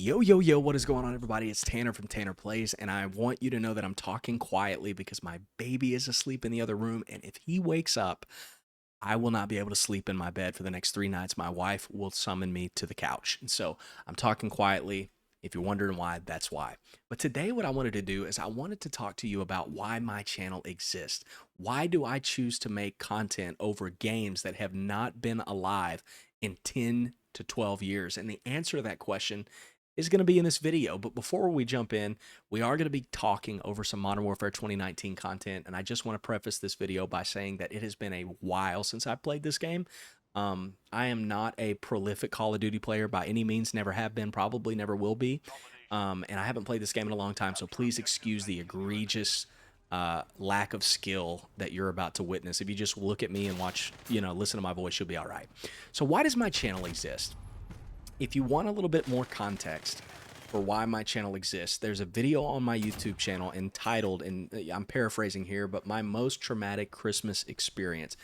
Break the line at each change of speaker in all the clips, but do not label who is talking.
Yo, yo, yo, what is going on, everybody? It's Tanner from Tanner Plays, and I want you to know that I'm talking quietly because my baby is asleep in the other room, and if he wakes up, I will not be able to sleep in my bed for the next 3 nights. My wife will summon me to the couch. And so I'm talking quietly. If you're wondering why, that's why. But today, what I wanted to do is I wanted to talk to you about why my channel exists. Why do I choose to make content over games that have not been alive in 10 to 12 years? And the answer to that question is going to be in this video. But before we jump in, we are going to be talking over some Modern Warfare 2019 content. And I just want to preface this video by saying that it has been a while since I played this game. I am not a prolific Call of Duty player by any means, never have been, probably never will be. And I haven't played this game in a long time, so please excuse the egregious lack of skill that you're about to witness. If you just look at me and watch, listen to my voice, you'll be all right. So why does my channel exist? If you want a little bit more context for why my channel exists, there's a video on my YouTube channel entitled, and I'm paraphrasing here, but my most traumatic Christmas experience.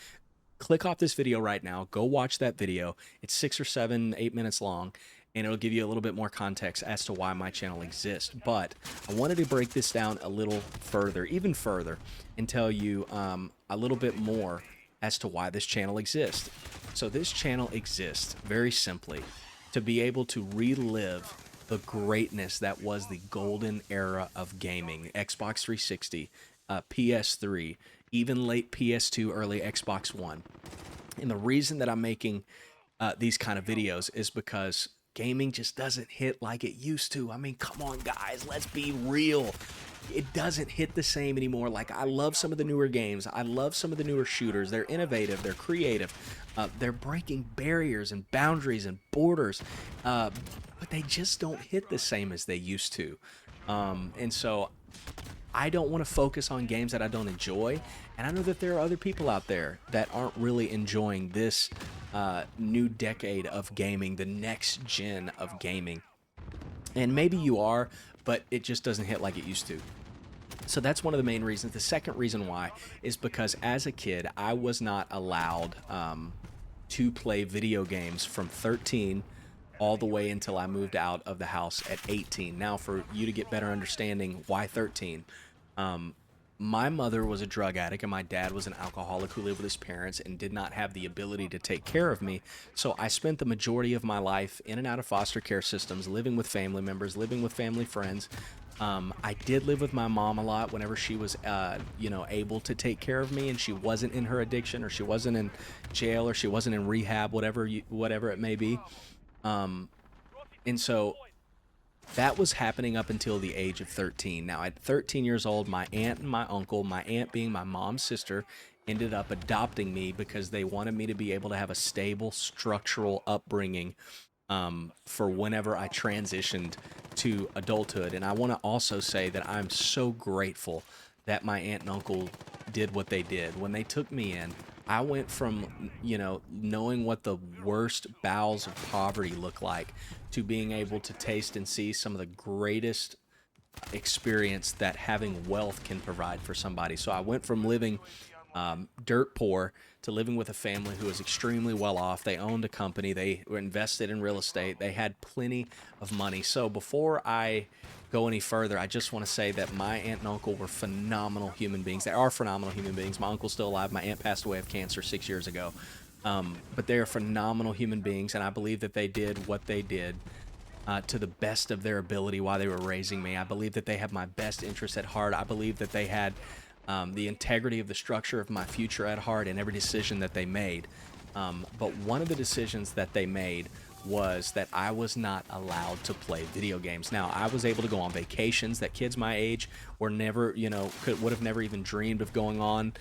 Click off this video right now, go watch that video. It's 6 or 7, 8 minutes long, and it'll give you a little bit more context as to why my channel exists. But I wanted to break this down a little further, even further, and tell you a little bit more as to why this channel exists. So this channel exists very simply to be able to relive the greatness that was the golden era of gaming. Xbox 360, PS3, even late PS2, early Xbox One. And the reason that I'm making these kind of videos is because gaming just doesn't hit like it used to. I mean, come on, guys, let's be real. It doesn't hit the same anymore. Like, I love some of the newer games. I love some of the newer shooters. They're innovative. They're creative. They're breaking barriers and boundaries and borders. But they just don't hit the same as they used to. And so I don't want to focus on games that I don't enjoy. And I know that there are other people out there that aren't really enjoying this new decade of gaming, the next gen of gaming. And maybe you are, but it just doesn't hit like it used to. So that's one of the main reasons. The second reason why is because as a kid, I was not allowed to play video games from 13 all the way until I moved out of the house at 18. Now, for you to get better understanding, why 13? My mother was a drug addict and my dad was an alcoholic who lived with his parents and did not have the ability to take care of me. So I spent the majority of my life in and out of foster care systems, living with family members, living with family friends. I did live with my mom a lot whenever she was, able to take care of me and she wasn't in her addiction or she wasn't in jail or she wasn't in rehab, whatever it may be. And so that was happening up until the age of 13. Now, at 13 years old, my aunt and my uncle, my aunt being my mom's sister, ended up adopting me because they wanted me to be able to have a stable, structural upbringing for whenever I transitioned to adulthood. And I want to also say that I'm so grateful that my aunt and uncle did what they did. When they took me in, I went from, knowing what the worst bowels of poverty look like to being able to taste and see some of the greatest experience that having wealth can provide for somebody. So I went from living dirt poor to living with a family who was extremely well off. They owned a company. They were invested in real estate. They had plenty of money. So before I go any further, I just want to say that my aunt and uncle were phenomenal human beings. They are phenomenal human beings. My uncle's still alive. My aunt passed away of cancer 6 years ago. But they are phenomenal human beings, and I believe that they did what they did to the best of their ability while they were raising me. I believe that they have my best interests at heart. I believe that they had the integrity of the structure of my future at heart in every decision that they made. But one of the decisions that they made was that I was not allowed to play video games. Now, I was able to go on vacations that kids my age were never, would have never even dreamed of going on.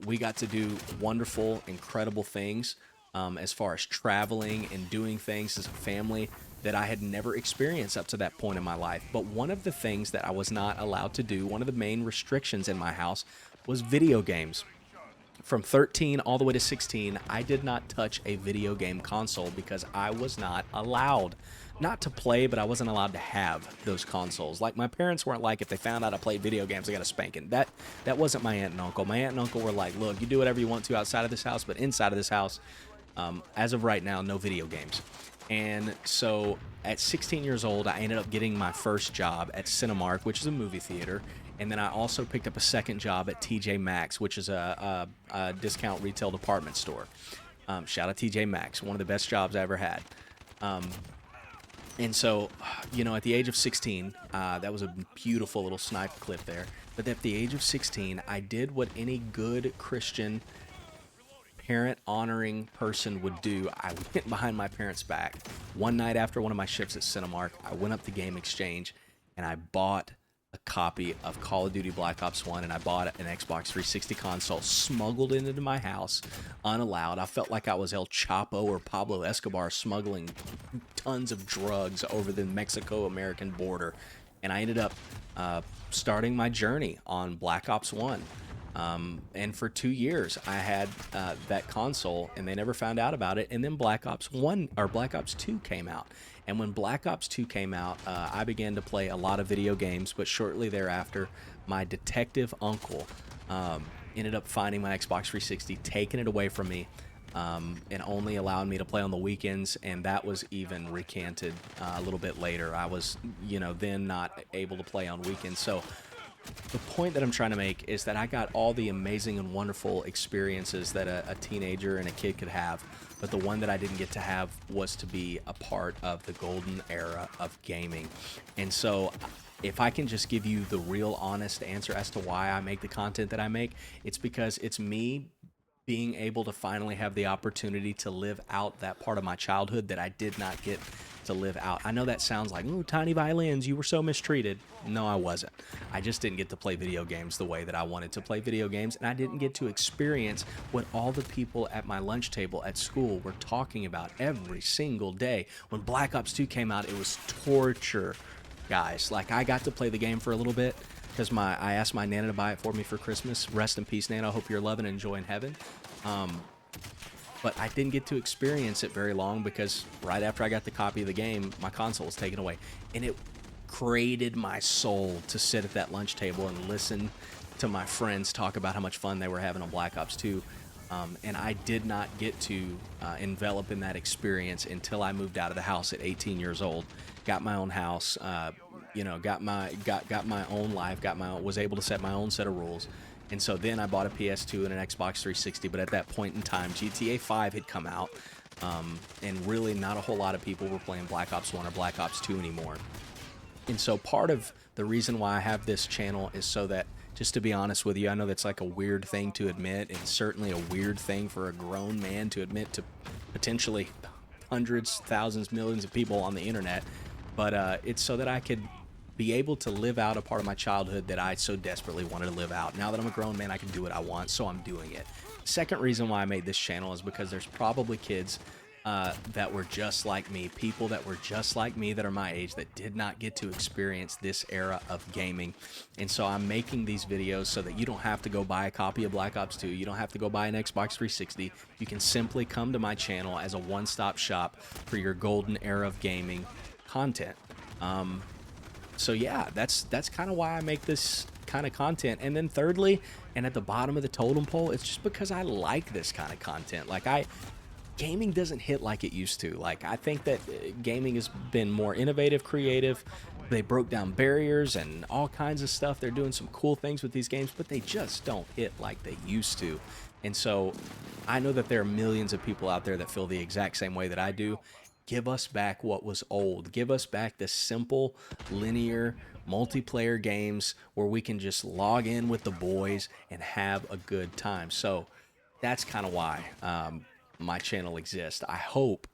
We got to do wonderful, incredible things as far as traveling and doing things as a family that I had never experienced up to that point in my life. But one of the things that I was not allowed to do, one of the main restrictions in my house, was video games. From 13 all the way to 16, I did not touch a video game console because I was not allowed. Not to play, but I wasn't allowed to have those consoles. Like, my parents weren't like, if they found out I played video games, I got a spanking. That wasn't my aunt and uncle. My aunt and uncle were like, look, you do whatever you want to outside of this house, but inside of this house, as of right now, no video games. And so at 16 years old, I ended up getting my first job at Cinemark, which is a movie theater. And then I also picked up a second job at TJ Maxx, which is a discount retail department store. Shout out TJ Maxx, one of the best jobs I ever had. Um, and so, at the age of 16, that was a beautiful little snipe clip there. But at the age of 16, I did what any good Christian parent honoring person would do. I went behind my parents' back. One night after one of my shifts at Cinemark, I went up to Game Exchange and I bought a copy of Call of Duty Black Ops 1, and I bought an Xbox 360 console, smuggled it into my house unallowed. I felt like I was El Chapo or Pablo Escobar smuggling tons of drugs over the Mexico-American border. And I ended up starting my journey on Black Ops 1. And for 2 years, I had that console, and they never found out about it. And then Black Ops 1 or Black Ops 2 came out. And when Black Ops 2 came out, I began to play a lot of video games. But shortly thereafter, my detective uncle ended up finding my Xbox 360, taking it away from me, and only allowing me to play on the weekends. And that was even recanted a little bit later. I was, then not able to play on weekends. So the point that I'm trying to make is that I got all the amazing and wonderful experiences that a teenager and a kid could have, but the one that I didn't get to have was to be a part of the golden era of gaming. And so if I can just give you the real honest answer as to why I make the content that I make, it's because it's me being able to finally have the opportunity to live out that part of my childhood that I did not get to live out. I know that sounds like, ooh, tiny violins, you were so mistreated. No, I wasn't. I just didn't get to play video games the way that I wanted to play video games, and I didn't get to experience what all the people at my lunch table at school were talking about every single day. When Black Ops 2 came out, it was torture, guys. Like, I got to play the game for a little bit because I asked my Nana to buy it for me for Christmas. Rest in peace, Nana. I hope you're loving and enjoying heaven. But I didn't get to experience it very long because right after I got the copy of the game, my console was taken away. And it created my soul to sit at that lunch table and listen to my friends talk about how much fun they were having on Black Ops 2. And I did not get to envelop in that experience until I moved out of the house at 18 years old. Got my own house, got my own life, was able to set my own set of rules. And so then I bought a PS2 and an Xbox 360, but at that point in time, GTA 5 had come out, and really not a whole lot of people were playing Black Ops 1 or Black Ops 2 anymore. And so part of the reason why I have this channel is so that, just to be honest with you, I know that's like a weird thing to admit, and certainly a weird thing for a grown man to admit to potentially hundreds, thousands, millions of people on the internet, but it's so that I could be able to live out a part of my childhood that I so desperately wanted to live out. Now that I'm a grown man, I can do what I want, so I'm doing it. Second reason why I made this channel is because there's probably kids that were just like me, people that were just like me that are my age that did not get to experience this era of gaming. And so I'm making these videos so that you don't have to go buy a copy of Black Ops 2, you don't have to go buy an Xbox 360, you can simply come to my channel as a one-stop shop for your golden era of gaming content. So yeah, that's kind of why I make this kind of content. And then thirdly, and at the bottom of the totem pole, it's just because I like this kind of content. Like, gaming doesn't hit like it used to. Like, I think that gaming has been more innovative, creative. They broke down barriers and all kinds of stuff. They're doing some cool things with these games, but they just don't hit like they used to. And so I know that there are millions of people out there that feel the exact same way that I do. Give us back what was old. Give us back the simple, linear, multiplayer games where we can just log in with the boys and have a good time. So that's kind of why my channel exists. I hope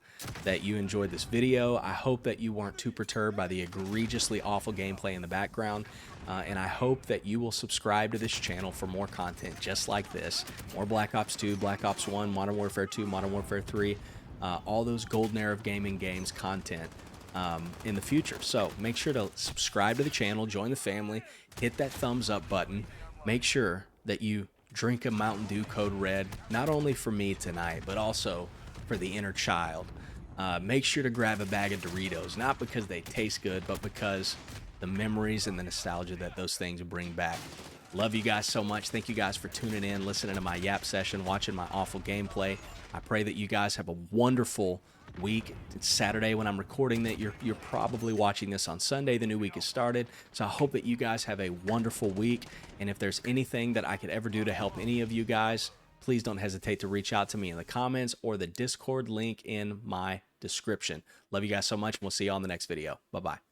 that you enjoyed this video. I hope that you weren't too perturbed by the egregiously awful gameplay in the background. And I hope that you will subscribe to this channel for more content just like this. More Black Ops 2, Black Ops 1, Modern Warfare 2, Modern Warfare 3. All those golden era of gaming games content in the future. So make sure to subscribe to the channel, join the family, hit that thumbs up button. Make sure that you drink a Mountain Dew Code Red, not only for me tonight, but also for the inner child. Make sure to grab a bag of Doritos, not because they taste good, but because the memories and the nostalgia that those things bring back. Love you guys so much. Thank you guys for tuning in, listening to my yap session, watching my awful gameplay. I pray that you guys have a wonderful week. It's Saturday when I'm recording that. You're probably watching this on Sunday. The new week has started. So I hope that you guys have a wonderful week. And if there's anything that I could ever do to help any of you guys, please don't hesitate to reach out to me in the comments or the Discord link in my description. Love you guys so much. We'll see you on the next video. Bye-bye.